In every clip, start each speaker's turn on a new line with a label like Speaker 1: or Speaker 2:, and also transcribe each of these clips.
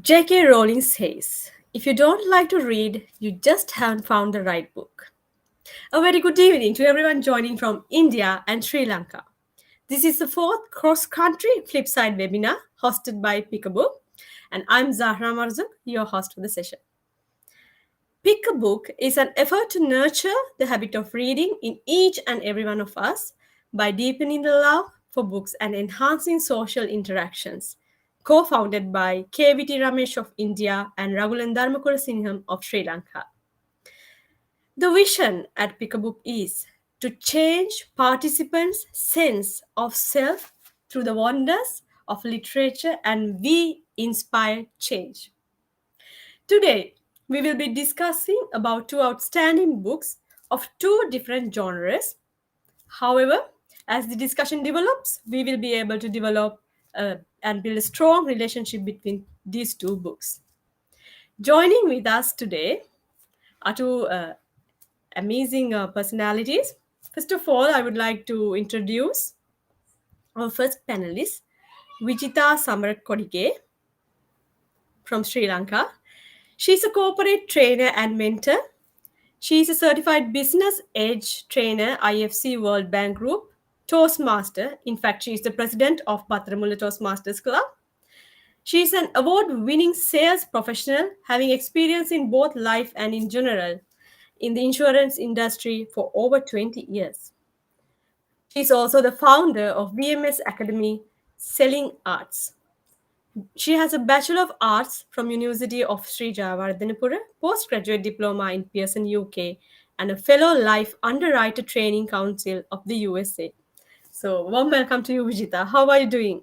Speaker 1: J.K. Rowling says, if you don't like to read, you just haven't found the right book. A very good evening to everyone joining from India and Sri Lanka. This is the fourth cross country flipside webinar hosted by Pick a Book, and I'm Zahra Marzuk, your host for the session. Pick a Book is an effort to nurture the habit of reading in each and every one of us by deepening the love for books and enhancing social interactions. Co founded by KVT Ramesh of India and Raghulan Dharmakura Singham of Sri Lanka. The vision at Pick a Book is to change participants' sense of self through the wonders of literature, and we inspire change. Today, we will be discussing about two outstanding books of two different genres. However, as the discussion develops, we will be able to develop and build a strong relationship between these two books. Joining with us today are two amazing personalities. First of all, I would like to introduce our first panelist, Vijita Samarat from Sri Lanka. She's a corporate trainer and mentor. She is a certified business edge trainer, IFC World Bank Group, Toastmaster. In fact, she is the president of Patramula Toastmasters Club. She is an award winning sales professional, having experience in both life and in general in the insurance industry for over 20 years. She is also the founder of BMS Academy Selling Arts. She has a Bachelor of Arts from University of Sri Jayawardhanapura, postgraduate diploma in Pearson, UK, and a fellow Life Underwriter Training Council of the USA. So, warm welcome to you, Vijita. How are you doing?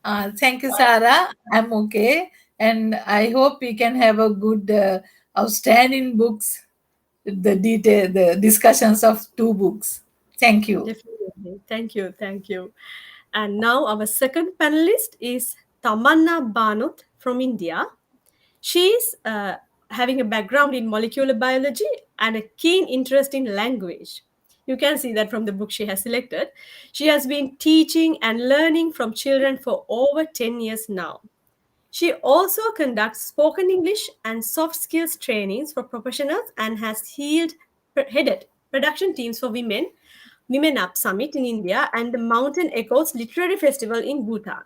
Speaker 2: Thank you, Sarah. I'm okay, and I hope we can have a good, outstanding books. The discussions of two books. Thank you.
Speaker 1: Definitely. Thank you. Thank you. And now, our second panelist is Tamanna Banut from India. She's having a background in molecular biology and a keen interest in language. You can see that from the book she has selected. She has been teaching and learning from children for over 10 years now. She also conducts spoken English and soft skills trainings for professionals and has headed production teams for Women Up Summit in India and the Mountain Echoes Literary Festival in Bhutan.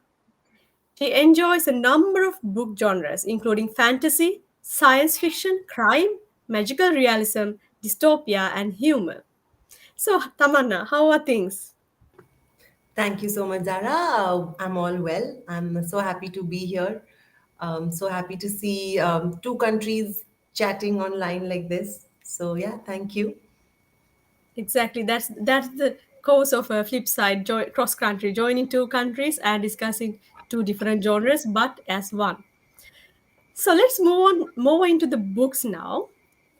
Speaker 1: She enjoys a number of book genres, including fantasy, science fiction, crime, magical realism, dystopia, and humor. So, Tamanna, how are things?
Speaker 3: Thank you so much, Zara. I'm all well. I'm so happy to be here. So happy to see two countries chatting online like this. So, yeah, thank you.
Speaker 1: Exactly. That's the course of a flip side cross country, joining two countries and discussing two different genres, but as one. So let's move into the books now.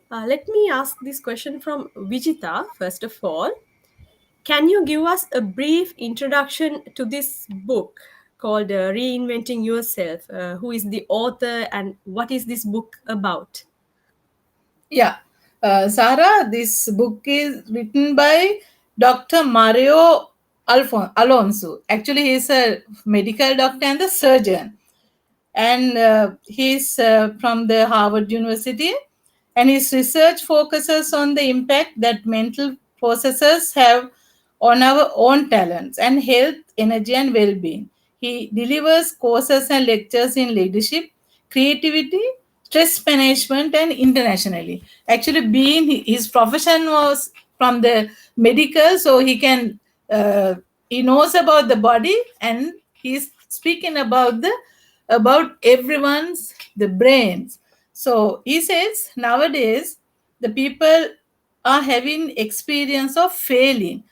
Speaker 1: Let me ask this question from Vijita first of all. Can you give us a brief introduction to this book called Reinventing Yourself? Who is the author and what is this book about?
Speaker 2: Yeah, Sarah, this book is written by Dr. Mario Alonso. Actually, he's a medical doctor and a surgeon, and he's from the Harvard University, and his research focuses on the impact that mental processes have on our own talents and health, energy, and well-being. He delivers courses and lectures in leadership, creativity, stress management, and internationally. Actually, being his profession was from the medical, so he knows about the body, and he's speaking about everyone's the brains. So he says nowadays the people are having experience of failing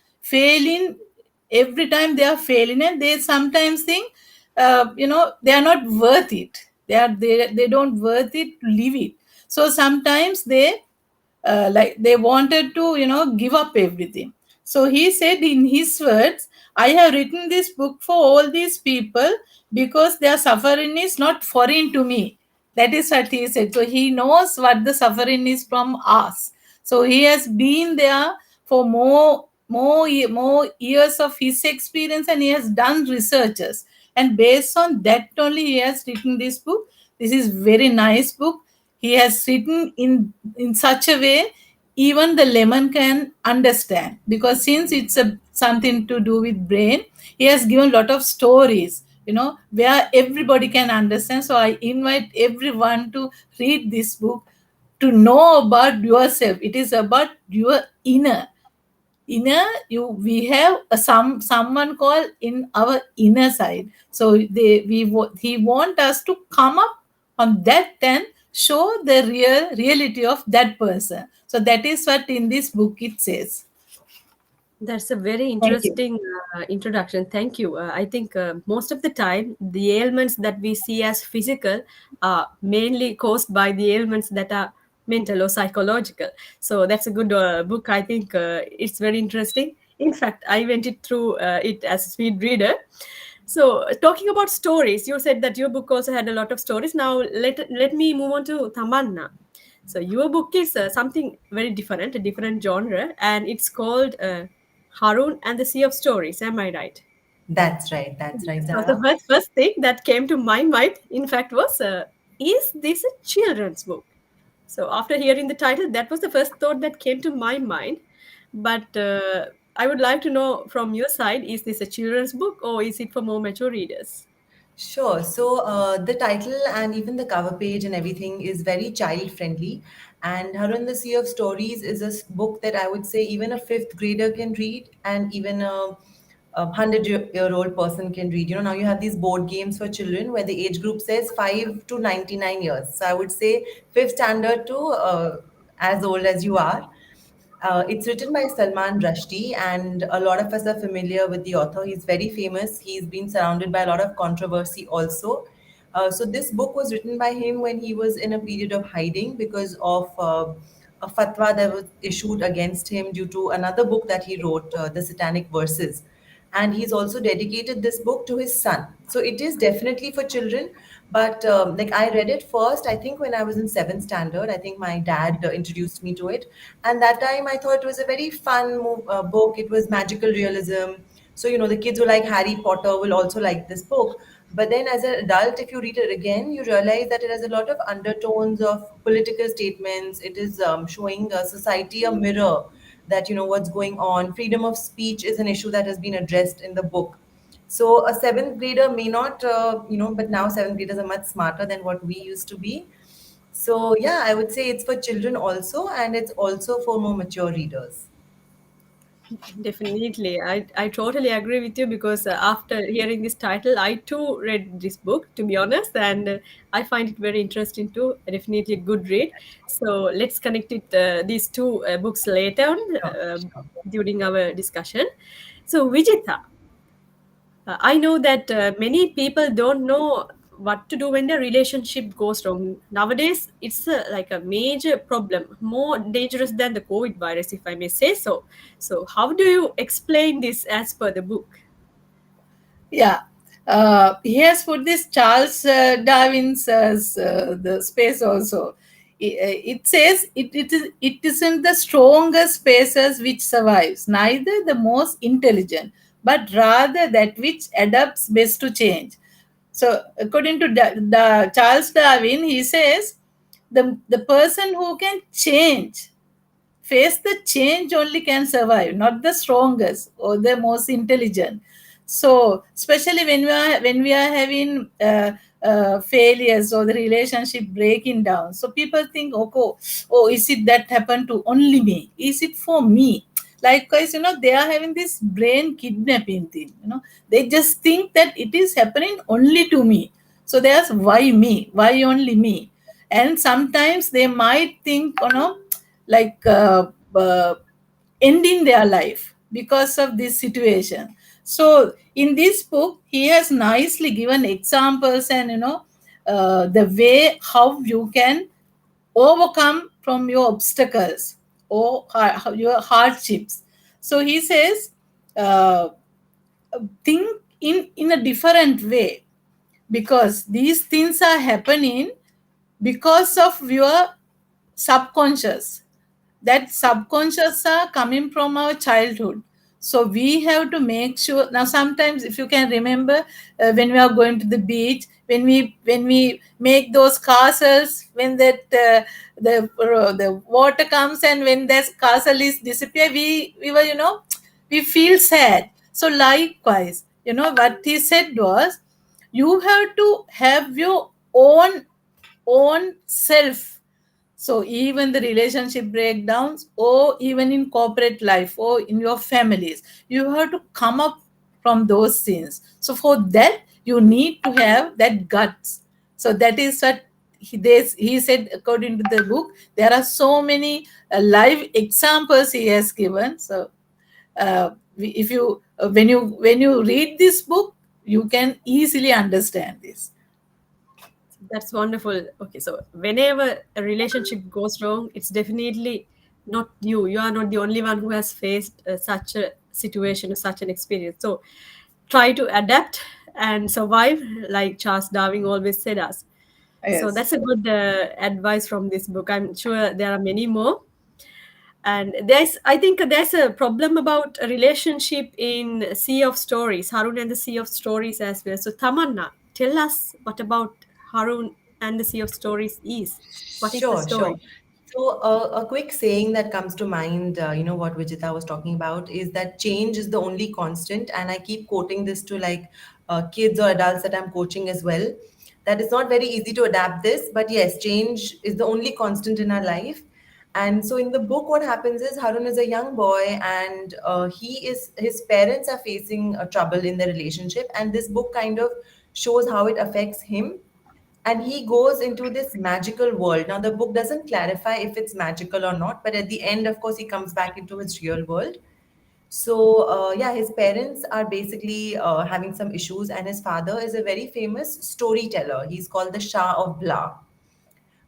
Speaker 2: every time they are failing, and they sometimes think they are not worth it. They don't worth it to live it. So sometimes like they wanted to give up everything. So he said in his words, I have written this book for all these people because their suffering is not foreign to me. That is what he said. So he knows what the suffering is from us. So he has been there for more years of his experience, and he has done researches, and based on that only he has written this book. This is very nice book. He has written in such a way even the lemon can understand, because since it's a something to do with brain, he has given a lot of stories, where everybody can understand. So I invite everyone to read this book, to know about yourself. It is about your inner you. We have someone called in our inner side. So he want us to come up on that and show the reality of that person. So that is what in this book it says.
Speaker 1: That's a very
Speaker 2: Thank you.
Speaker 1: interesting introduction. Thank you. I think most of the time, the ailments that we see as physical are mainly caused by the ailments that are mental or psychological. So that's a good book. I think it's very interesting. In fact, I went it through it as a speed reader. So, talking about stories, you said that your book also had a lot of stories. Now, let me move on to Tamanna. So, your book is something very different, a different genre, and it's called Haroun and the Sea of Stories. Am I right?
Speaker 3: That's right,
Speaker 1: So, the
Speaker 3: Zara.
Speaker 1: first thing that came to my mind, in fact, was is this a children's book? So, after hearing the title, that was the first thought that came to my mind. But I would like to know from your side, is this a children's book or is it for more mature readers?
Speaker 3: Sure. So the title and even the cover page and everything is very child friendly. And Harun, the Sea of Stories is a book that I would say even a fifth grader can read, and even a 100-year old person can read. Now you have these board games for children where the age group says 5 to 99 years. So I would say fifth standard to as old as you are. It's written by Salman Rushdie, and a lot of us are familiar with the author. He's very famous. He's been surrounded by a lot of controversy also. So, this book was written by him when he was in a period of hiding because of a fatwa that was issued against him due to another book that he wrote, The Satanic Verses. And he's also dedicated this book to his son. So it is definitely for children, but like I read it first, I think when I was in seventh standard. I think my dad introduced me to it, and that time I thought it was a very fun book. It was magical realism, so the kids who like Harry Potter will also like this book. But then as an adult, if you read it again, you realize that it has a lot of undertones of political statements. It is showing society a mirror, that what's going on. Freedom of speech is an issue that has been addressed in the book. So a seventh grader may not, but now seventh graders are much smarter than what we used to be. So yeah, I would say it's for children also, and it's also for more mature readers.
Speaker 1: Definitely. I totally agree with you because after hearing this title, I too read this book, to be honest, and I find it very interesting too. Definitely a good read. So let's connect it, these two books later on
Speaker 3: Sure, sure.
Speaker 1: during our discussion. So, Vijita, I know that many people don't know what to do when the relationship goes wrong. Nowadays, it's like a major problem, more dangerous than the COVID virus, if I may say so. So, how do you explain this as per the book?
Speaker 2: Yeah. He has put this Charles Darwin's the space also. It says it isn't the strongest species which survives, neither the most intelligent, but rather that which adapts best to change. So, according to the Charles Darwin, he says the person who can change, face the change, only can survive, not the strongest or the most intelligent. So especially when we are having failures or the relationship breaking down, so people think, oh, is it that happened to only me, is it for me? Likewise, they are having this brain kidnapping thing. They just think that it is happening only to me. So there's why me, why only me. And sometimes they might think, like ending their life because of this situation. So in this book he has nicely given examples, and the way how you can overcome from your obstacles or your hardships. So he says, uh, think in a different way, because these things are happening because of your subconscious. That subconscious are coming from our childhood. So we have to make sure. Now sometimes, if you can remember, when we are going to the beach, when we make those castles, when the water comes and when that castle is disappear, we were, we feel sad. So likewise, what he said was, you have to have your own self. So even the relationship breakdowns, or even in corporate life or in your families, you have to come up from those scenes. So for that, you need to have that guts. So that is what he said. According to the book, there are so many live examples he has given. So if you when you read this book, you can easily understand this.
Speaker 1: That's wonderful. Okay, so whenever a relationship goes wrong, it's definitely not you. You are not the only one who has faced such a situation, such an experience. So try to adapt and survive, like Charles Darwin always said us. So
Speaker 2: Yes.
Speaker 1: that's a good advice from this book. I'm sure there are many more. And I think there's a problem about a relationship in Sea of Stories, Harun and the Sea of Stories as well. So Tamanna, tell us what about Harun and the Sea of Stories is. What is the
Speaker 3: Sure, sure.
Speaker 1: story?
Speaker 3: So, a quick saying that comes to mind, what Vijita was talking about, is that change is the only constant. And I keep quoting this to like kids or adults that I'm coaching as well. That it's not very easy to adapt this, but yes, change is the only constant in our life. And so, in the book, what happens is Harun is a young boy, and his parents are facing trouble in the relationship, and this book kind of shows how it affects him, and he goes into this magical world. Now, the book doesn't clarify if it's magical or not, but at the end, of course, he comes back into his real world. So, yeah, his parents are basically having some issues, and his father is a very famous storyteller. He's called the Shah of Blah.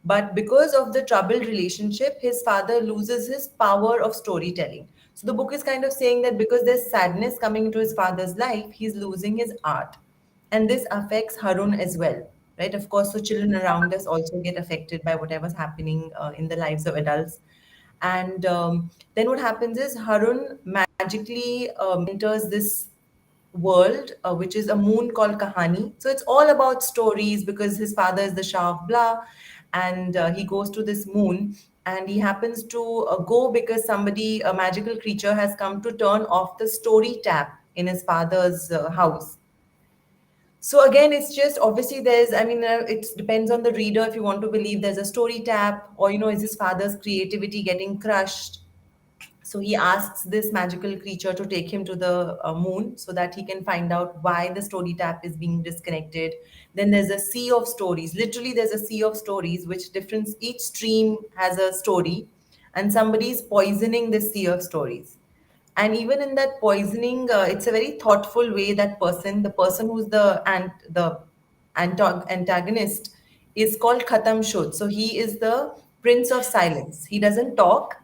Speaker 3: But because of the troubled relationship, his father loses his power of storytelling. So the book is kind of saying that because there's sadness coming into his father's life, he's losing his art. And this affects Harun as well, right? Of course, so children around us also get affected by whatever's happening in the lives of adults. And then what happens is Harun magically enters this world, which is a moon called Kahani. So it's all about stories because his father is the Shah of Blah, and he goes to this moon. And he happens to go because somebody, a magical creature, has come to turn off the story tap in his father's house. So again, it's just obviously there's, I mean, it depends on the reader if you want to believe there's a story tap, or, is his father's creativity getting crushed? So he asks this magical creature to take him to the moon so that he can find out why the story tap is being disconnected. Then there's a sea of stories. Literally, there's a sea of stories, which different, each stream has a story, and somebody is poisoning this sea of stories. And even in that poisoning, it's a very thoughtful way that the person who's the antagonist, is called Khatam Shod. So he is the prince of silence. He doesn't talk,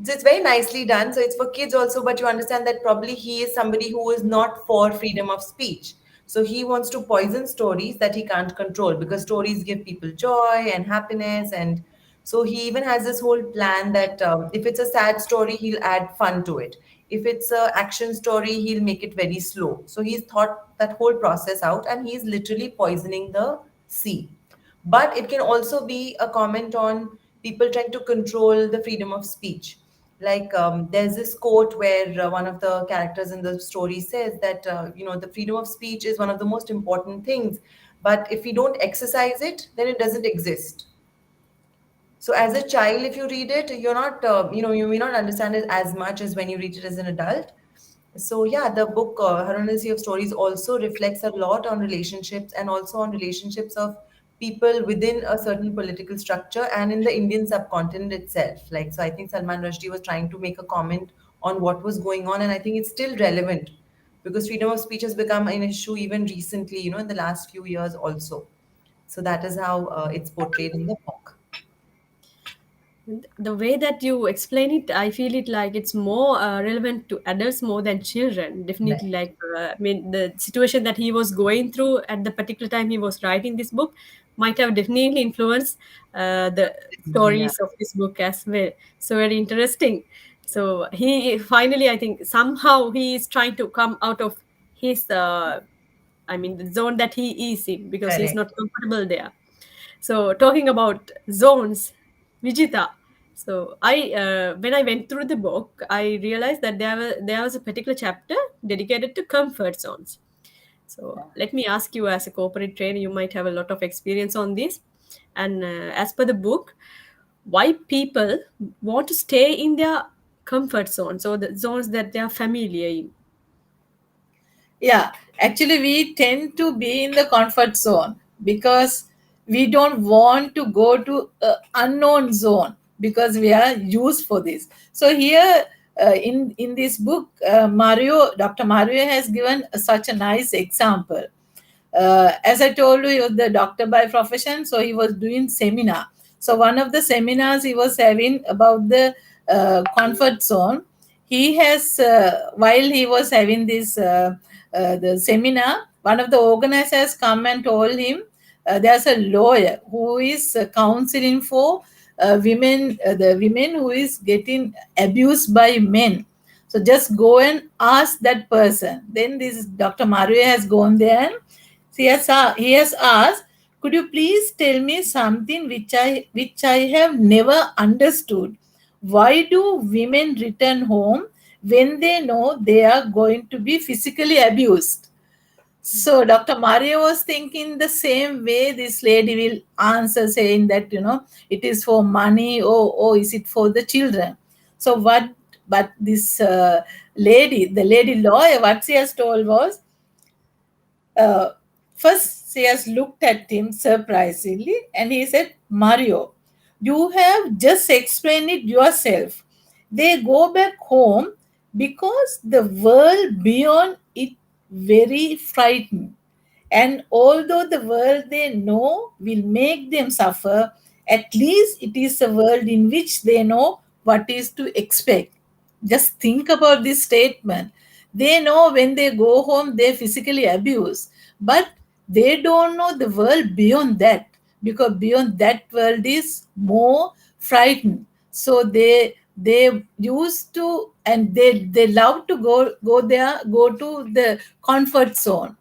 Speaker 3: so it's very nicely done. So it's for kids also, but you understand that probably he is somebody who is not for freedom of speech. So he wants to poison stories that he can't control because stories give people joy and happiness. And so he even has this whole plan that if it's a sad story, he'll add fun to it. If it's a action story, he'll make it very slow. So he's thought that whole process out, and he's literally poisoning the sea. But it can also be a comment on people trying to control the freedom of speech. Like there's this quote where one of the characters in the story says that the freedom of speech is one of the most important things, but if we don't exercise it, then it doesn't exist. So as a child, if you read it, you're not, you may not understand it as much as when you read it as an adult. So yeah, the book Harunasi of Stories also reflects a lot on relationships, and also on relationships of people within a certain political structure and in the Indian subcontinent itself. Like, so I think Salman Rushdie was trying to make a comment on what was going on, and I think it's still relevant because freedom of speech has become an issue even recently, in the last few years also. So that is how it's portrayed in the book.
Speaker 1: The way that you explain it, I feel it like it's more relevant to adults more than children. Definitely,
Speaker 3: Right.
Speaker 1: like I mean, the situation that he was going through at the particular time he was writing this book might have definitely influenced the
Speaker 3: Yeah.
Speaker 1: stories of this book as well. So very interesting. So he finally, I think, somehow he is trying to come out of his I mean, the zone that he is in, because he's not
Speaker 3: Correct.
Speaker 1: comfortable there. So, talking about zones, Vijita. So, when I went through the book, I realized that there was a particular chapter dedicated to comfort zones. So, let me ask you, as a corporate trainer, you might have a lot of experience on this. And as per the book, why people want to stay in their comfort zones, or the zones that they are familiar in?
Speaker 2: Yeah, actually, we tend to be in the comfort zone because we don't want to go to unknown zone because we are used for this. So here, in this book, Dr. Mario has given such a nice example. As I told you, he was the doctor by profession, so he was doing seminar. So one of the seminars he was having about the comfort zone, he has while he was having this the seminar, one of the organizers come and told him there's a lawyer who is counseling for the women who is getting abused by men. So just go and ask that person. Then this Dr. Mario has gone there and he has asked, could you please tell me something which I have never understood? Why do women return home when they know they are going to be physically abused? So Dr. Mario was thinking the same way this lady will answer, saying that it is for money, or is it for the children? So what? But this the lady lawyer, what she has told was, uh, first, she has looked at him surprisingly and he said, Mario, you have just explained it yourself. They go back home because the world beyond it very frightened. And although the world they know will make them suffer, at least it is a world in which they know what is to expect. Just think about this statement. They know when they go home they're physically abused, but they don't know the world beyond that, because beyond that world is more frightened. So they used to, and they love to go there, go to the comfort zone.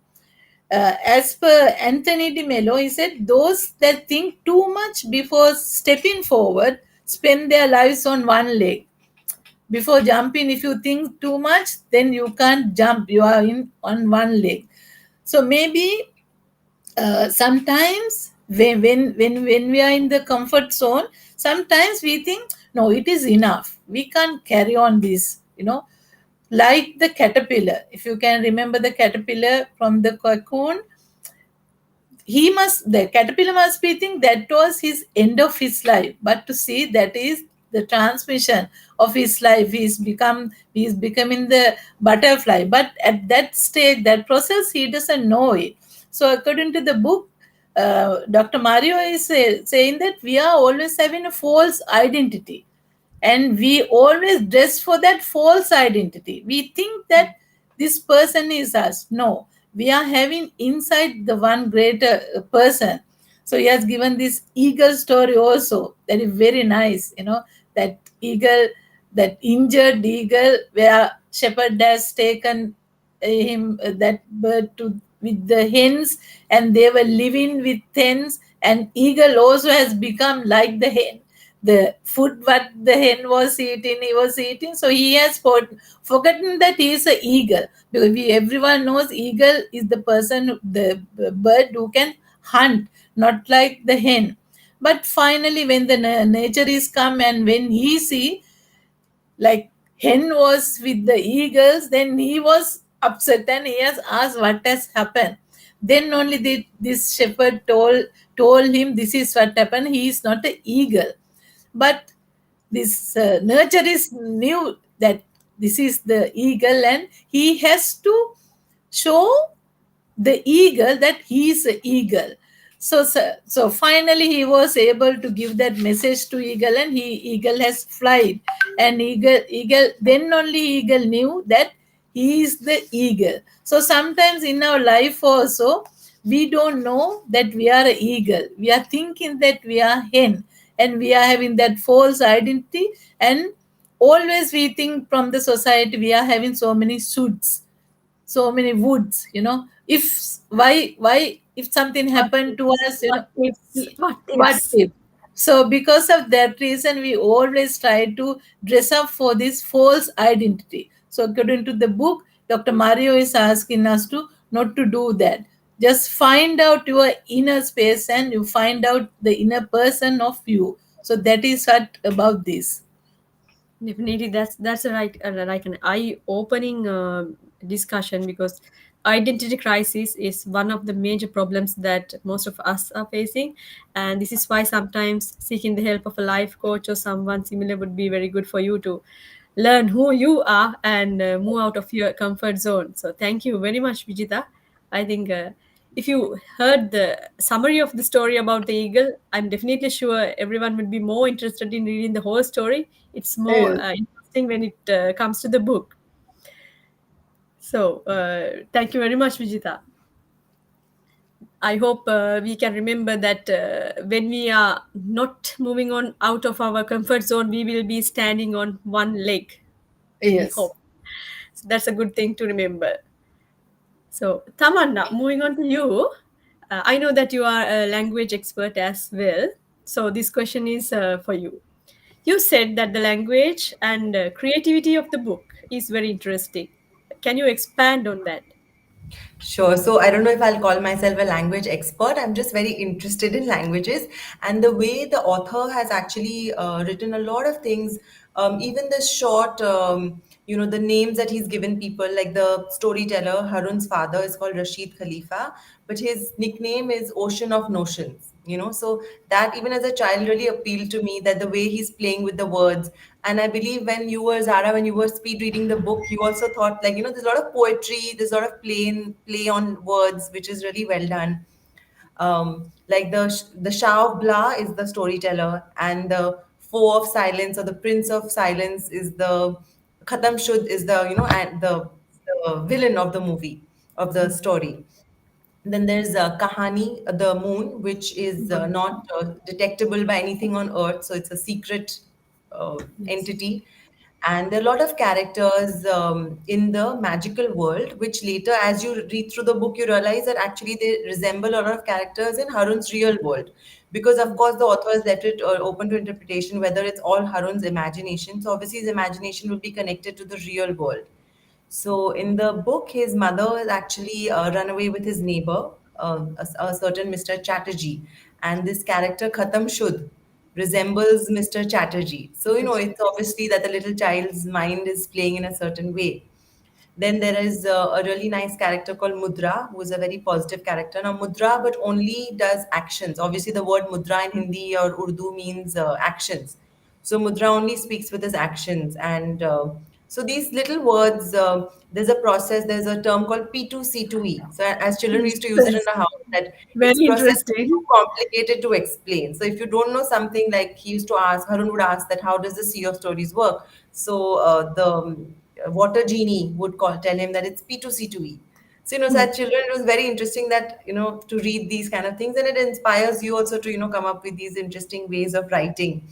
Speaker 2: As per Anthony de Mello, he said, those that think too much before stepping forward spend their lives on one leg. Before jumping, if you think too much, then you can't jump. You are in on one leg. So maybe sometimes when we are in the comfort zone, sometimes we think, no, it is enough. We can't carry on this. Like the caterpillar. If you can remember the caterpillar from the cocoon, the caterpillar must be think that was his end of his life, but to see that is the transmission of his life. He's becoming the butterfly, but at that stage, that process, he doesn't know it. So according to the book, Dr. Mario is saying that we are always having a false identity, and we always dress for that false identity. We think that this person is us. No, we are having inside the one greater person. So he has given this eagle story also, that is very nice. That eagle, that injured eagle, where shepherd has taken that bird to with the hens, and they were living with hens, and eagle also has become like the hen. The food what the hen was eating, he was eating. So he has forgotten that he is an eagle, because everyone knows eagle is the person, the bird who can hunt, not like the hen. But finally, when the nature is come, and when he see like hen was with the eagles, then he was upset and he has asked what has happened. Then only this shepherd told him this is what happened. He is not an eagle, but this nurturist knew that this is the eagle, and he has to show the eagle that he is an eagle. So finally he was able to give that message to eagle, and eagle has flied, and eagle then only eagle knew that he is the eagle. So sometimes in our life also, we don't know that we are an eagle. We are thinking that we are hen, and we are having that false identity. And always we think from the society we are having so many suits, so many woods, If why if something
Speaker 1: What
Speaker 2: happened
Speaker 1: if?
Speaker 2: to us,
Speaker 1: What ifs? What
Speaker 2: what
Speaker 1: ifs?
Speaker 2: if? So because of that reason, we always try to dress up for this false identity. So according to the book, Dr. Mario is asking us to not to do that. Just find out your inner space and you find out the inner person of you. So that is what about this.
Speaker 1: Definitely, that's a like an eye-opening discussion, because identity crisis is one of the major problems that most of us are facing, and this is why sometimes seeking the help of a life coach or someone similar would be very good for you to learn who you are and move out of your comfort zone. So, thank you very much, Vijita. I think if you heard the summary of the story about the eagle, I'm definitely sure everyone would be more interested in reading the whole story. It's more
Speaker 2: Yes.
Speaker 1: interesting when it comes to the book. So, thank you very much, Vijita. I hope we can remember that when we are not moving on out of our comfort zone, we will be standing on one leg. We
Speaker 2: Yes.
Speaker 1: hope. So that's a good thing to remember. So, Tamanna, moving on to you. I know that you are a language expert as well. So, this question is for you. You said that the language and creativity of the book is very interesting. Can you expand on that?
Speaker 3: Sure. So I don't know if I'll call myself a language expert. I'm just very interested in languages and the way the author has actually written a lot of things. Even the short, the names that he's given people, like the storyteller, Harun's father is called Rashid Khalifa, but his nickname is Ocean of Notions. So that even as a child really appealed to me, that the way he's playing with the words. And I believe when you were Zara, when you were speed reading the book, you also thought, like, there's a lot of poetry, there's a lot of play on words, which is really well done. Like the Shah of Blah is the storyteller, and the Foe of Silence or the Prince of Silence is the Khatam Shud is the and the villain of the movie, of the story. Then there's Kahani, the moon, which is not detectable by anything on Earth, so it's a secret
Speaker 1: Yes.
Speaker 3: entity. And there are a lot of characters in the magical world, which later, as you read through the book, you realize that actually they resemble a lot of characters in Harun's real world. Because, of course, the author has left it open to interpretation whether it's all Harun's imagination. So, obviously, his imagination will be connected to the real world. So in the book, his mother is actually run away with his neighbor, a certain Mr. Chatterjee, and this character Khatam Shud resembles Mr. Chatterjee. So it's obviously that the little child's mind is playing in a certain way. Then there is a really nice character called Mudra, who is a very positive character. Now, Mudra, but only does actions. Obviously, the word Mudra in Hindi or Urdu means actions. So, Mudra only speaks with his actions. And so, these little words, there's a process, there's a term called P2C2E. So, as children, we used to use it in
Speaker 1: Yes.
Speaker 3: the house, that its
Speaker 1: Very
Speaker 3: process is too
Speaker 1: interesting.
Speaker 3: complicated to explain. So, if you don't know something, like he used to ask, Harun would ask that, how does the Sea of Stories work? So, the water genie would tell him that it's P2C2E. So, so as children, it was very interesting that, to read these kind of things, and it inspires you also to, come up with these interesting ways of writing.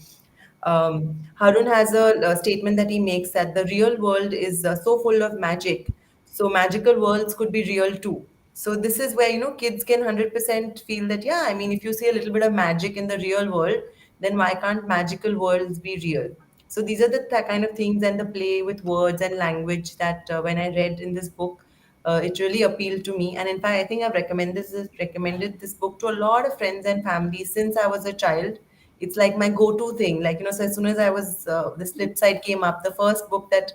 Speaker 3: Harun has a statement that he makes that the real world is so full of magic. So magical worlds could be real too. So this is where, kids can 100% feel that, yeah, I mean, if you see a little bit of magic in the real world, then why can't magical worlds be real? So these are the kind of things and the play with words and language that when I read in this book, it really appealed to me. And in fact, I think I've recommended this book to a lot of friends and family since I was a child. It's like my go-to thing. Like, so as soon as I was, this flip side came up, the first book that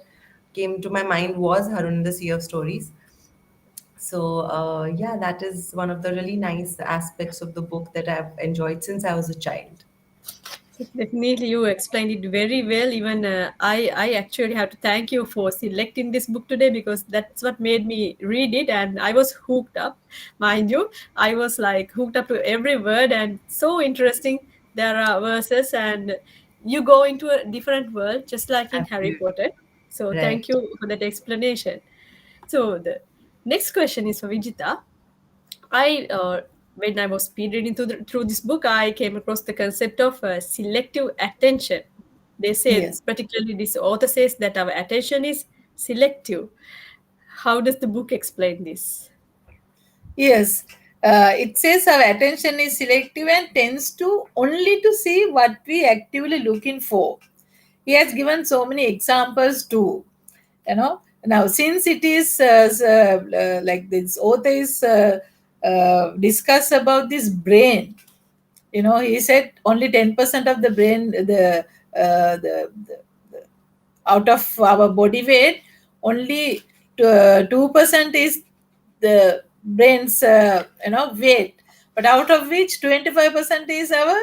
Speaker 3: came to my mind was Harun, the Sea of Stories. So, yeah, that is one of the really nice aspects of the book that I've enjoyed since I was a child.
Speaker 1: Definitely, you explained it very well. Even I actually have to thank you for selecting this book today, because that's what made me read it, and I was hooked up. Mind you, I was like hooked up to every word, and so interesting. There are verses, and you go into a different world, just like in Harry
Speaker 3: Absolutely.
Speaker 1: Potter. So, thank
Speaker 3: Right.
Speaker 1: you for that explanation. So, the next question is for Vijita. I when I was speed reading through this book, I came across the concept of selective attention. They say,
Speaker 2: Yes.
Speaker 1: particularly this author says that our attention is selective. How does the book explain this?
Speaker 2: Yes, it says our attention is selective and tends to only to see what we actively looking for. He has given so many examples too. Now since it is like this author is discuss about this brain. He said only 10% of the brain, the out of our body weight, only 2% is the brain's weight, but out of which 25% is our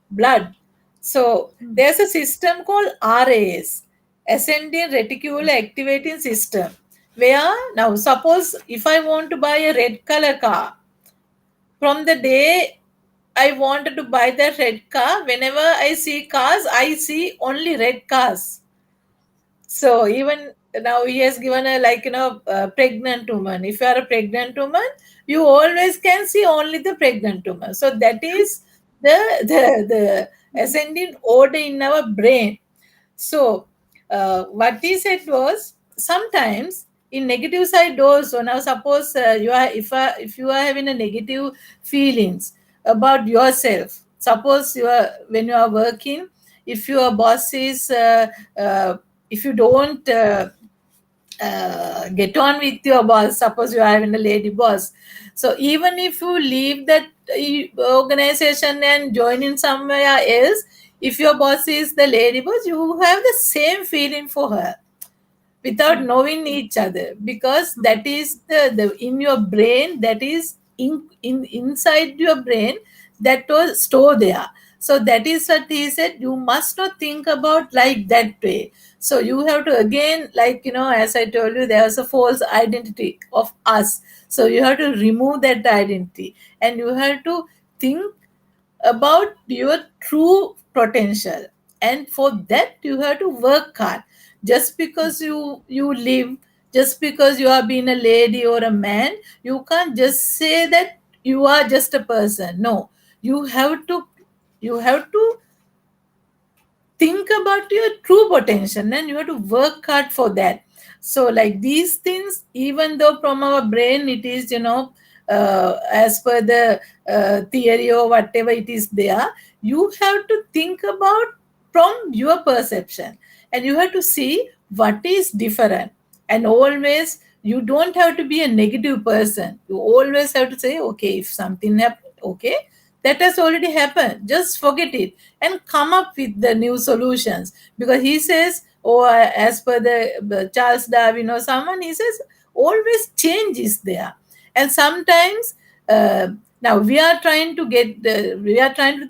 Speaker 2: blood. So there's a system called RAS, ascending reticular activating system, where now suppose if I want to buy a red color car, from the day I wanted to buy that red car, whenever I see cars, I see only red cars. So even now he has given a, like, pregnant woman. If you are a pregnant woman, you always can see only the pregnant woman. So that is the ascending order in our brain. So what he said was, sometimes in negative side also. Now suppose you are, if you are having a negative feelings about yourself. Suppose you are, when you are working, if your boss is uh, if you don't get on with your boss, suppose you are having a lady boss, so even if you leave that organization and join in somewhere else, if your boss is the lady boss, you have the same feeling for her without knowing each other, because that is the in your brain, that is in inside your brain, that was stored there. So that is what he said, you must not think about like that way. So you have to again, like, as I told you, there was a false identity of us. So you have to remove that identity, and you have to think about your true potential, and for that you have to work hard. Just because you live, just because you are being a lady or a man, you can't just say that you are just a person. No, you have to think about your true potential, and you have to work hard for that. So like these things, even though from our brain it is, as per the theory or whatever it is there, you have to think about from your perception, and you have to see what is different. And always, you don't have to be a negative person. You always have to say, okay, if something happened, okay, that has already happened, just forget it and come up with the new solutions. Because he says, or as per the Charles Darwin or someone, he says always change is there. And sometimes, uh, now we are trying to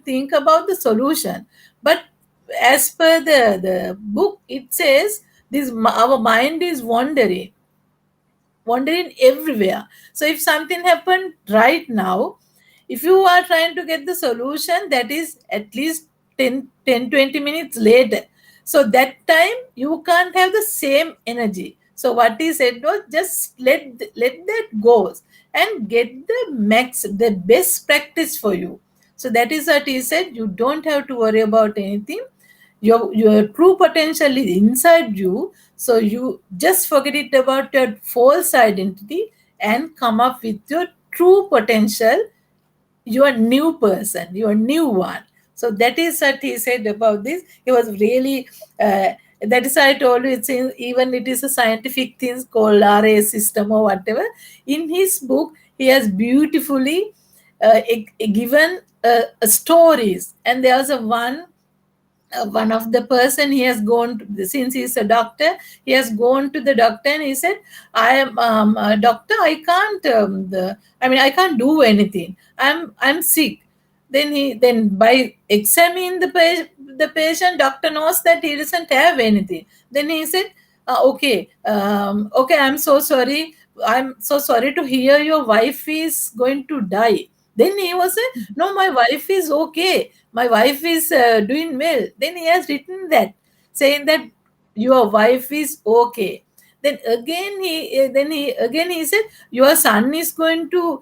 Speaker 2: think about the solution, but as per the book, it says our mind is wandering everywhere. So if something happened right now, if you are trying to get the solution, that is at least 10 20 minutes later. So that time you can't have the same energy. So what he said was, just let that go and get the best practice for you. So that is what he said, you don't have to worry about anything. Your true potential is inside you. So you just forget it about your false identity and come up with your true potential, your new person, your new one. So that is what he said about this. He was really, that is why I told you, even it is a scientific thing called RA system or whatever. In his book, he has beautifully given stories. And there's a one of the person, he has gone to, since he's a doctor, he has gone to the doctor and he said, I am doctor, I can't I can't do anything, I'm sick. Then by examining the patient, doctor knows that he doesn't have anything. Then he said, okay, okay, I'm so sorry to hear your wife is going to die. Then he was saying, no, my wife is okay, my wife is doing well. Then he has written that, saying that your wife is okay. Then he said, your son is going to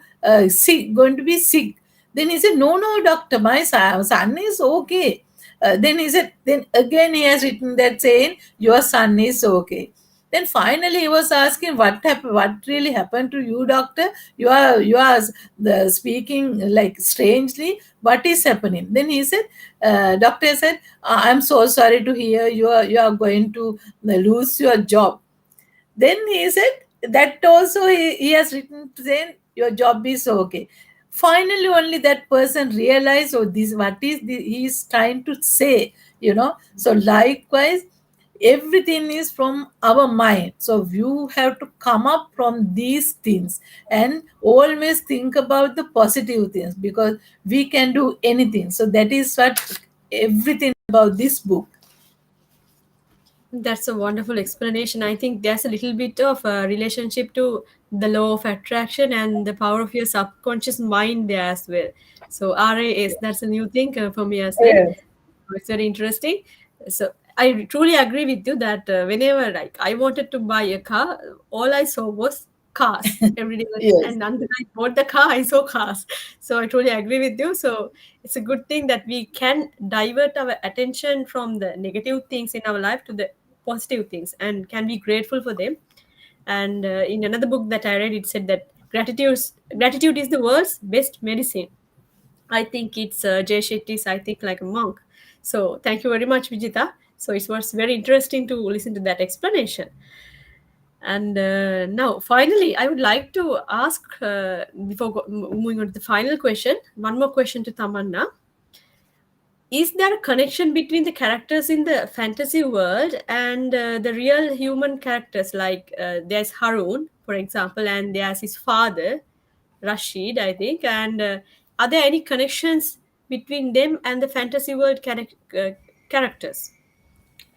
Speaker 2: be sick. Then he said, no, no, doctor, my son is okay. Then he said, then again he has written that, saying your son is okay. Then finally he was asking, what happened, what really happened to you, doctor? You are speaking like strangely. What is happening? Then he said, doctor said, I'm so sorry to hear you are going to lose your job. Then he said that also he has written saying your job is okay. Finally, only that person realized, oh, this what is he is trying to say, you know. So likewise, everything is from our mind. So you have to come up from these things and always think about the positive things, because we can do anything. So that is what everything about this book.
Speaker 1: That's a wonderful explanation. I think there's a little bit of a relationship to the law of attraction and the power of your subconscious mind there as well. So RAS, that's a new thing for me as well.
Speaker 2: Yes.
Speaker 1: It's very interesting. So I truly agree with you that whenever like I wanted to buy a car, all I saw was cars every day,
Speaker 2: Yes.
Speaker 1: and until I bought the car, I saw cars. So I truly agree with you. So it's a good thing that we can divert our attention from the negative things in our life to the positive things and can be grateful for them. And in another book that I read, it said that gratitude is the world's best medicine. I think it's Jay Shetty's I Think Like a Monk. So thank you very much, Vijita. So it was very interesting to listen to that explanation. And now, finally, I would like to ask, before moving on to the final question, one more question to Tamanna. Is there a connection between the characters in the fantasy world and the real human characters? Like there's Haroun, for example, and there's his father, Rashid, I think. And are there any connections between them and the fantasy world characters?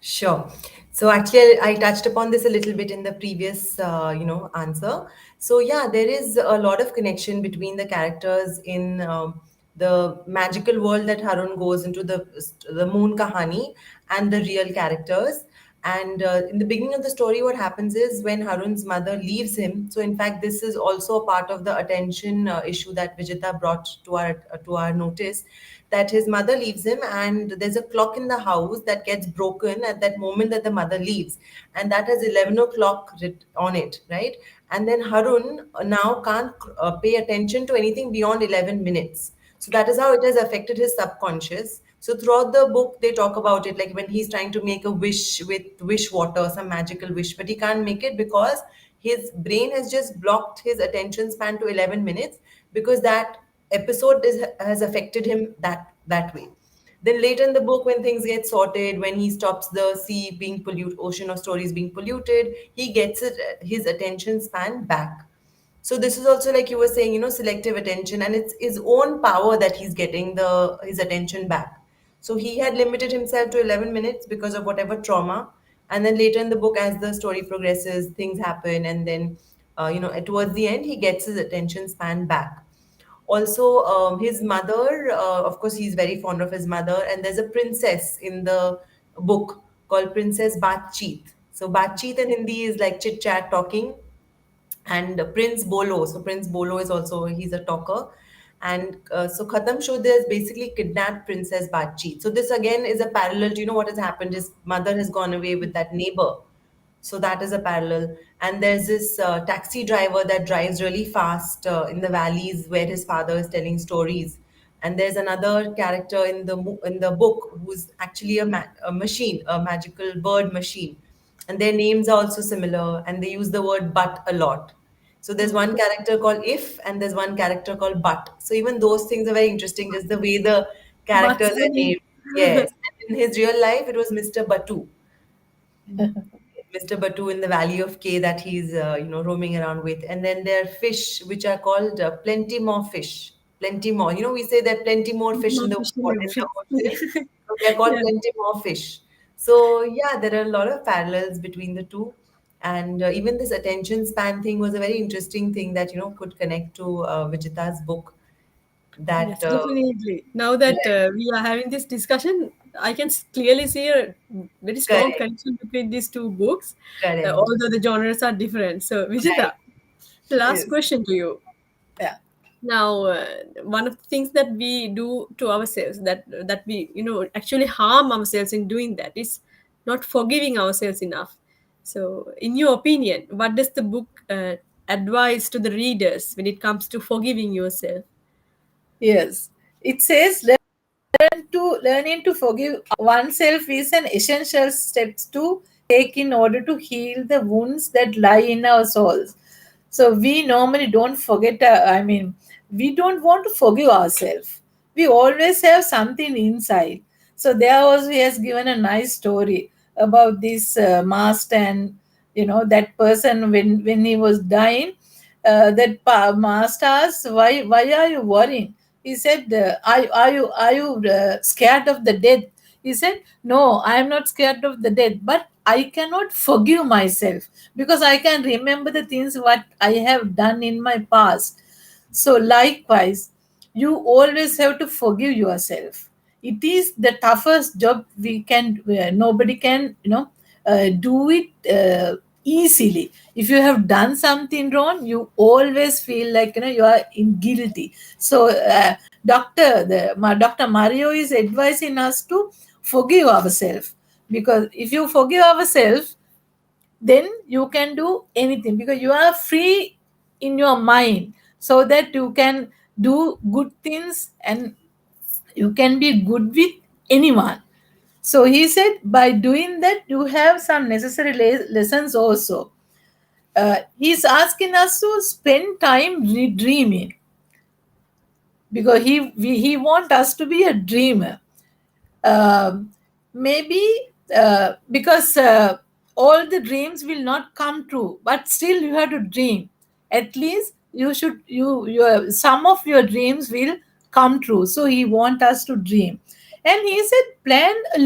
Speaker 3: Sure. So actually, I touched upon this a little bit in the previous, answer. So yeah, there is a lot of connection between the characters in the magical world that Harun goes into, the Moon Kahani, and the real characters. And in the beginning of the story, what happens is when Harun's mother leaves him. So in fact, this is also a part of the attention issue that Vijita brought to our notice, that his mother leaves him, and there's a clock in the house that gets broken at that moment that the mother leaves, and that has 11 o'clock on it, right? And then Harun now can't pay attention to anything beyond 11 minutes. So that is how it has affected his subconscious. So throughout the book, they talk about it, like when he's trying to make a wish with wish water, some magical wish, but he can't make it because his brain has just blocked his attention span to 11 minutes, because that episode has affected him that way. Then later in the book, when things get sorted, when he stops the sea being polluted, ocean of stories being polluted, he gets his attention span back. So this is also, like you were saying, selective attention, and it's his own power that he's getting the his attention back. So he had limited himself to 11 minutes because of whatever trauma. And then later in the book, as the story progresses, things happen, and then towards the end, he gets his attention span back. Also, his mother, of course, he's very fond of his mother, and there's a princess in the book called Princess Batcheet. So Batcheet in Hindi is like chit chat, talking. And Prince Bolo. So Prince Bolo is also, he's a talker. And so Khatam Shudh has basically kidnapped Princess Batcheet. So this again is a parallel to, what has happened. His mother has gone away with that neighbor. So that is a parallel. And there's this taxi driver that drives really fast in the valleys where his father is telling stories. And there's another character in the book who's actually a machine, a magical bird machine, and their names are also similar, and they use the word but a lot. So there's one character called If, and there's one character called But. So even those things are very interesting, just the way the
Speaker 1: What's
Speaker 3: characters
Speaker 1: the
Speaker 3: are
Speaker 1: name?
Speaker 3: named. Yes. And in his real life, it was Mr. Batu. Mr. Batu in the Valley of K that he's roaming around with, and then there are fish which are called plenty more fish, plenty more. We say there are plenty more fish in
Speaker 1: Not
Speaker 3: the
Speaker 1: fishing
Speaker 3: in the
Speaker 1: every.
Speaker 3: ocean, so they are called
Speaker 1: Yeah.
Speaker 3: plenty more fish. So yeah, there are a lot of parallels between the two, and even this attention span thing was a very interesting thing that could connect to Vijita's book.
Speaker 1: Yes,
Speaker 3: That
Speaker 1: definitely. Now that
Speaker 3: right,
Speaker 1: we are having this discussion, I can clearly see a very strong
Speaker 3: correct,
Speaker 1: connection between these two books,
Speaker 3: correct,
Speaker 1: although the genres are different. So,
Speaker 3: right,
Speaker 1: Vijita, the last
Speaker 2: Yes.
Speaker 1: question to you.
Speaker 2: Yeah.
Speaker 1: Now, one of the things that we do to ourselves, that we actually harm ourselves in doing that, is not forgiving ourselves enough. So, in your opinion, what does the book advise to the readers when it comes to forgiving yourself?
Speaker 2: Yes. It says learning to forgive oneself is an essential steps to take in order to heal the wounds that lie in our souls. So we normally don't forget. We don't want to forgive ourselves. We always have something inside. So there also he has given a nice story about this master, and that person when he was dying, master asked, why are you worrying? He said, are you scared of the death? He said, no, I am not scared of the death, but I cannot forgive myself because I can remember the things what I have done in my past. So likewise, you always have to forgive yourself. It is the toughest job we can. Nobody can, do it easily. If you have done something wrong, you always feel like you are in guilty. So, Dr. Mario is advising us to forgive ourselves, because if you forgive ourselves, then you can do anything because you are free in your mind, so that you can do good things and you can be good with anyone. So he said by doing that you have some necessary lessons also. He's asking us to spend time dreaming, because he want us to be a dreamer. um, Maybe because all the dreams will not come true, but still you have to dream. At least you should, your some of your dreams will come true. So he want us to dream, and he said plan a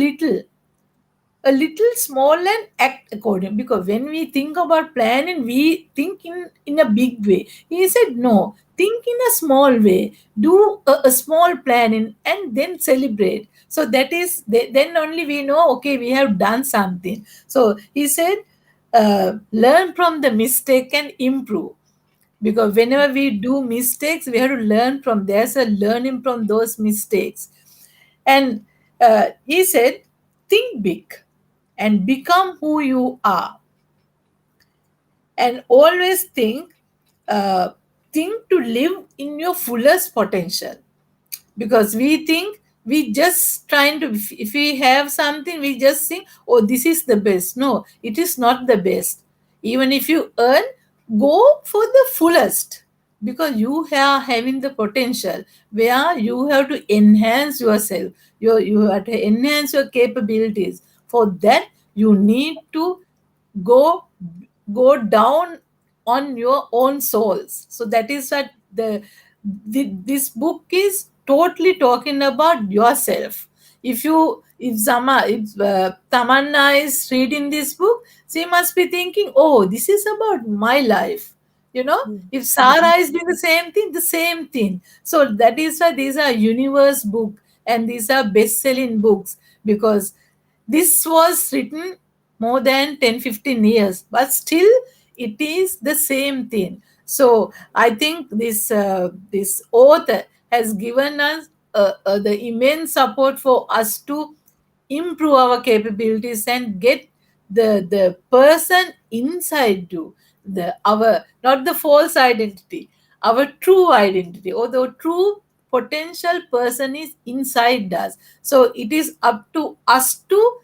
Speaker 2: little small and act according, because when we think about planning we think in a big way. He said no, think in a small way, do a small planning and then celebrate. So that is then only we know, okay, we have done something. So he said learn from the mistake and improve, because whenever we do mistakes we have to learn from, there's a learning from those mistakes. And he said think big and become who you are, and always uh, think to live in your fullest potential. Because we think we just trying to, if we have something we just think, oh, this is the best. No, it is not the best. Even if you earn, go for the fullest, because you are having the potential where you have to enhance yourself. You have to enhance your capabilities. For that you need to go go down on your own souls. So that is what this book is totally talking about yourself. If Tamanna is reading this book, she must be thinking, oh, this is about my life.
Speaker 1: Mm.
Speaker 2: If Sarah is doing the same thing. So that is why these are universe book, and these are best-selling books, because this was written more than 10-15 years, but still it is the same thing. So I think this author has given us the immense support for us to improve our capabilities and get the person inside to the our, not the false identity, our true identity, or the true potential person is inside us. So it is up to us to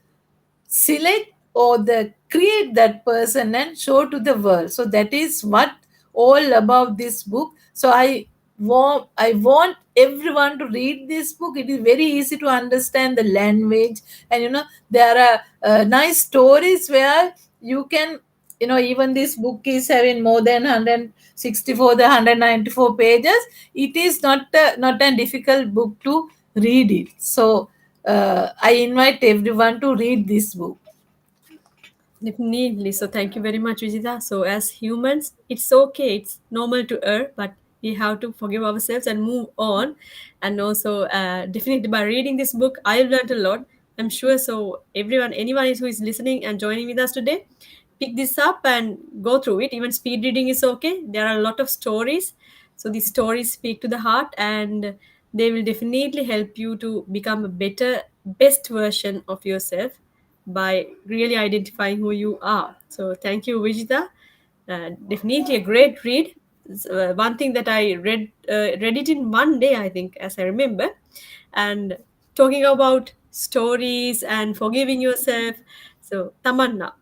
Speaker 2: select or the create that person and show to the world. So that is what all about this book. So I want everyone to read this book. It is very easy to understand the language, and there are nice stories where you can, even this book is having more than 164 the 194 pages. It is not a difficult book to read it. So I invite everyone to read this book.
Speaker 1: Definitely. So thank you very much, Vijita. So as humans, it's okay. It's normal to err, but we have to forgive ourselves and move on. And also, definitely by reading this book, I've learned a lot. I'm sure. So everyone, anyone who is listening and joining with us today, pick this up and go through it. Even speed reading is okay. There are a lot of stories. So these stories speak to the heart, and they will definitely help you to become a better, best version of yourself. by really identifying who you are. So thank you, Vijita. Definitely a great read. One thing that I read it in one day, I think, as I remember. And talking about stories and forgiving yourself. So Tamanna,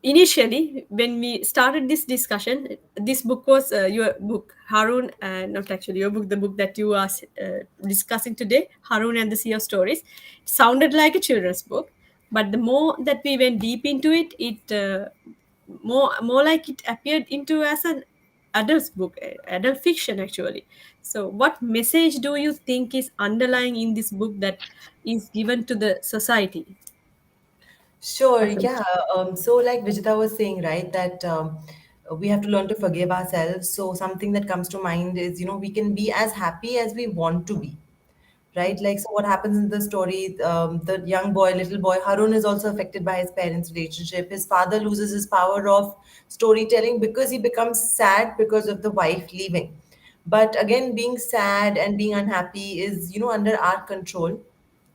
Speaker 1: initially when we started this discussion, this book was your book, Haroun, not actually your book, the book that you are discussing today, Haroun and the Sea of Stories. It sounded like a children's book, but the more that we went deep into it, more like it appeared into as an adult book, adult fiction actually. So what message do you think is underlying in this book that is given to the society,
Speaker 3: Sure,
Speaker 1: Dr.
Speaker 3: yeah. So, like Vijita was saying, right, that we have to learn to forgive ourselves. So, something that comes to mind is, we can be as happy as we want to be, right? Like, so what happens in the story? The young boy, little boy, Harun is also affected by his parents' relationship. His father loses his power of storytelling because he becomes sad because of the wife leaving. But again, being sad and being unhappy is, under our control.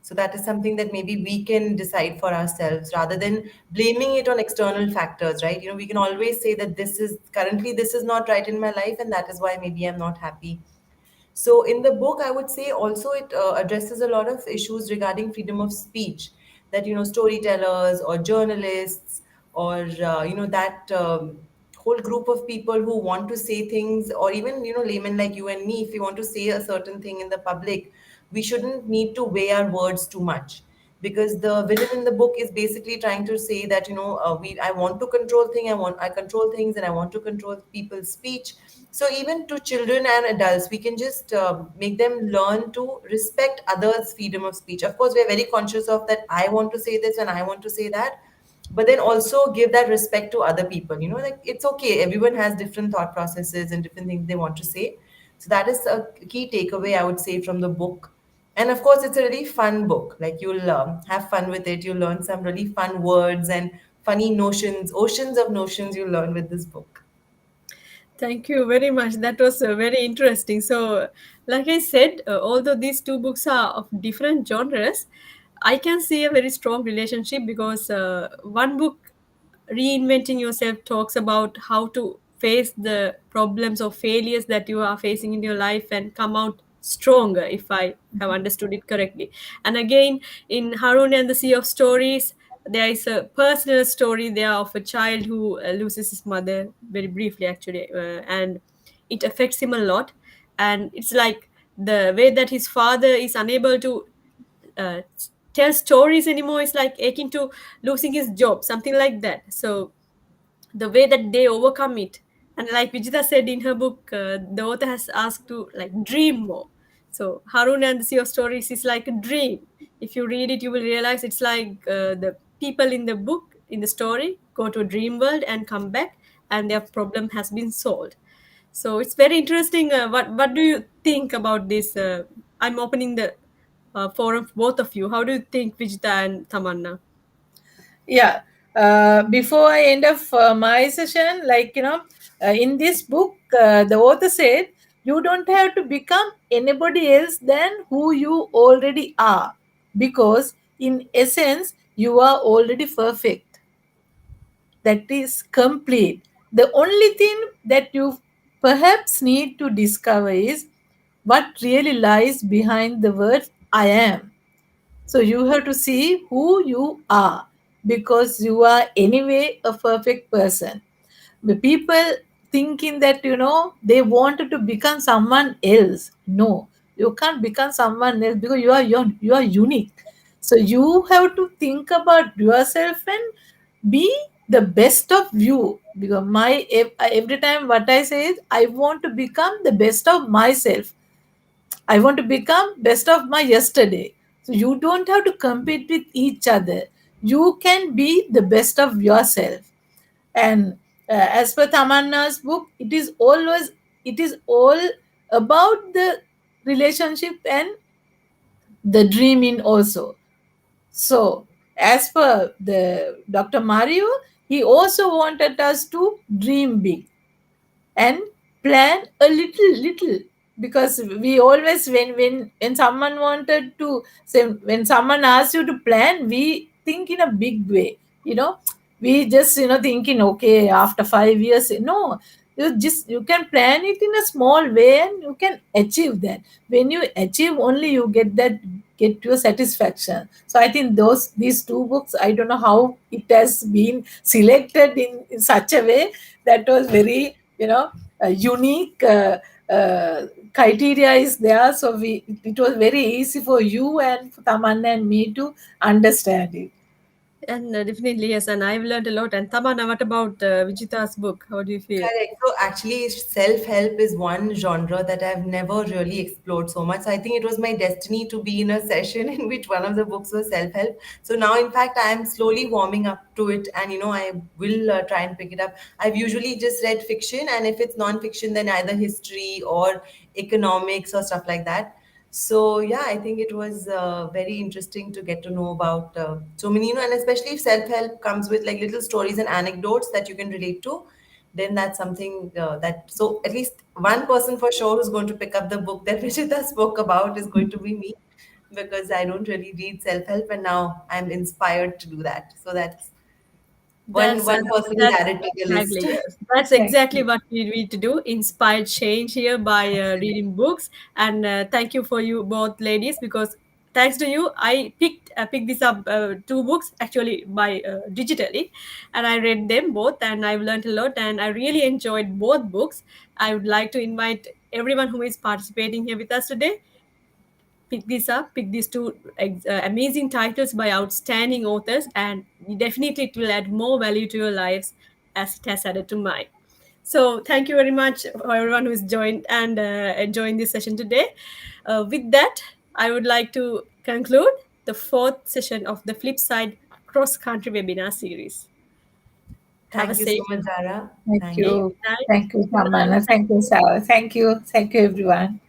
Speaker 3: So that is something that maybe we can decide for ourselves rather than blaming it on external factors, right? We can always say that this is not right in my life, and that is why maybe I'm not happy. So in the book, I would say also it addresses a lot of issues regarding freedom of speech, that storytellers or journalists or that whole group of people who want to say things, or even laymen like you and me, if we want to say a certain thing in the public, we shouldn't need to weigh our words too much, because the villain in the book is basically trying to say that we I want to I control things, and I want to control people's speech. So even to children and adults, we can just make them learn to respect others' freedom of speech. Of course, we are very conscious of that. I want to say this and I want to say that, but then also give that respect to other people. Like, it's okay. Everyone has different thought processes and different things they want to say. So that is a key takeaway, I would say, from the book. And of course, it's a really fun book. Like, you'll have fun with it. You'll learn some really fun words and funny notions, oceans of notions you'll learn with this book.
Speaker 1: Thank you very much. That was very interesting. So, like I said, although these two books are of different genres, I can see a very strong relationship because one book, Reinventing Yourself, talks about how to face the problems or failures that you are facing in your life and come out stronger, if I have understood it correctly. And again, in Harun and the Sea of Stories, there is a personal story there of a child who loses his mother very briefly, actually, and it affects him a lot. And it's like the way that his father is unable to uh, tell stories anymore is like akin to losing his job, something like that. So the way that they overcome it, and like Vijita said in her book, the author has asked to like dream more. So Harun and the Sea of Stories is like a dream. If you read it, you will realize it's like the people in the book, in the story, go to a dream world and come back, and their problem has been solved. So it's very interesting. What do you think about this? I'm opening the forum for both of you. How do you think, Vijita and Tamanna?
Speaker 2: Yeah. Before I end up my session, in this book, the author said, you don't have to become anybody else than who you already are, because in essence, you are already perfect. That is complete. The only thing that you perhaps need to discover is what really lies behind the word I am. So you have to see who you are, because you are anyway a perfect person. The people thinking that they wanted to become someone else. No, you can't become someone else, because you are unique. So you have to think about yourself and be the best of you. Because every time what I say is, I want to become the best of myself. I want to become best of my yesterday. So you don't have to compete with each other. You can be the best of yourself. And as per Tamanna's book, it is all about the relationship and the dreaming also. So as per the Dr. Mario, he also wanted us to dream big and plan a little, because we always, when someone wanted to say, when someone asks you to plan, we think in a big way, you know. We just, thinking, okay, after 5 years, no, you can plan it in a small way and you can achieve that. When you achieve, only you get your satisfaction. So I think these two books, I don't know how it has been selected in such a way that was very, unique. Criteria is there, so it was very easy for you and for Tamanna and me to understand it.
Speaker 1: And definitely, yes. And I've learned a lot. And Tamana, what about Vijita's book? How do you feel?
Speaker 3: Correct. So actually, self-help is one genre that I've never really explored so much. So I think it was my destiny to be in a session in which one of the books was self-help. So now, in fact, I am slowly warming up to it, and I will try and pick it up. I've usually just read fiction, and if it's non-fiction, then either history or economics or stuff like that. So yeah, I think it was very interesting to get to know about so many, and especially if self-help comes with like little stories and anecdotes that you can relate to, then that's something that, so at least one person for sure who's going to pick up the book that Vijita spoke about is going to be me, because I don't really read self-help, and now I'm inspired to do that. So that's one
Speaker 1: That's
Speaker 3: one person is
Speaker 1: that's
Speaker 3: added to the list.
Speaker 1: exactly, yes. That's
Speaker 2: Thank
Speaker 1: exactly
Speaker 2: you.
Speaker 1: what we need to do. Inspire change here by reading books. And thank you for you both ladies, because thanks to you, I picked this up two books actually by digitally, and I read them both, and I've learned a lot, and I really enjoyed both books. I would like to invite everyone who is participating here with us today, pick these two amazing titles by outstanding authors, and definitely it will add more value to your lives as it has added to mine. So thank you very much for everyone who's joined and enjoying this session today. With that, I would like to conclude the fourth session of the Flip Side Cross Country webinar series. Have a
Speaker 3: Thank you so
Speaker 1: safe
Speaker 3: much, Zara.
Speaker 2: Thank
Speaker 3: Thank
Speaker 1: day.
Speaker 3: you.
Speaker 2: you.
Speaker 1: Good night.
Speaker 2: Thank you,
Speaker 1: Good night.
Speaker 2: Tamanna. Thank you, Sarah. Thank you. Thank you, everyone.